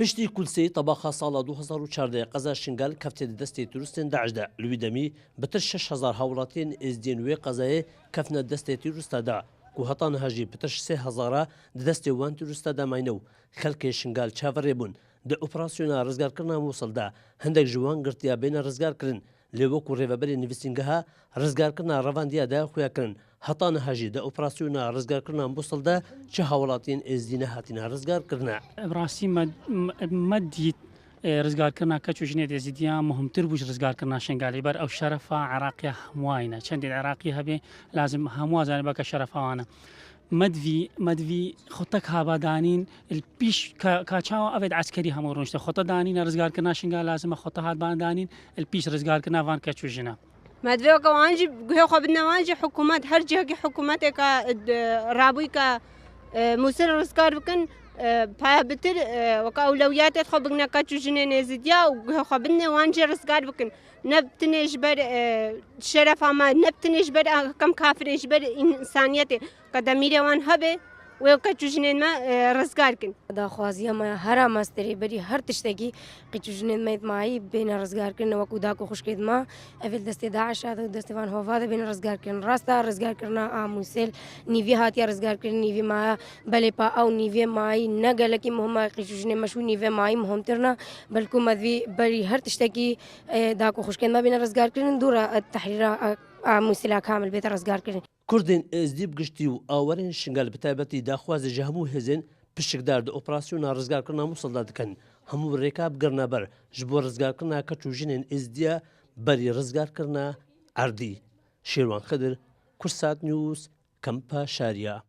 پشتی کولسی طباخا ساڵە 2014 قەزا شنگال کەفتێ دەستی تروستên داعشدا لوی دەمی بەتر 6,000 هاوڵاتیان ئێزدێن وێ قەزایە کەفنە دەستێ تروستەدا ku hetan hejî pitir 3,000 di destê wan tûrista de mayne û xelkê şingal çaverê bûn. Di operasyona rizgarkirina Mosul de hindek ji wan girtiya bêne rizgarkirin lê wekû rêveberê nivîsîngeha rizgarkirina revandiya de xuya kirin. Hetan hejî di operasyona rizgarkirina Mosul de çi hawlatên êzdîne hatîne rizgarkirine. Rastî me dît rizgarkirina keç û jinê êzidiyan muhimtir bû ji rizgarkirina şengalê ber ew şerefa Iraqê hemû ne çendê Iraqî hebe lazim hemû zanîbeke şerefa wan e. مدوی خطک هوا دانین الپیش کاچاو اوید عسکری همون رونشته خطا دانین رزگار کردن شنگال لازمه خطا هات بان دانین الپیش رزگار کردن وان کچو جنا مدوی که وانجی گوه خواب نوانجی حکومت هر جه که حکومت که رابوی که موسر رزگار بکن پا بتر وکا اولویات خواب بگن کچو جنه نزدیا و گوه خواب نوانجی رزگار بکن نبتنش بر شرف ما نبتنش بر کم کافرش بر انسانیت قدمیره وان هبه و کچو جنین ما رزگار کن. داخوازی ما هر ماستری بری هر تشتگی کچو جنین ما مایی بین رزگار کن و کودا کو خوش کد ما اول دست داعش و دست وان هوا بین رزگار کن راستا رزگار کرنا آموسل نیوی هاتی رزگار کن نیوی ما بله پا او نیوی مایی نگل کی مهم کچو جنین مشو نیوی مایی مهم ترنا بلکو مدوی بری هر تشتگی دا کو خوش کد ما بین رزگار کن دور التحرير آموسلا كامل بيت رزگار کن. Kurdên êzdî giştî û awerên şingal bi taybetî daxwazê ji hemû hêzên piştgidar di operasyona rizgarkirina Mosul de dikin. Hemû rêka bigirine ber ji bo rizgarkirina keç û jinên êzdiya berî rizgarkirina erdî. Şêrwan Xedir, Kursat News, Kampa Şariya.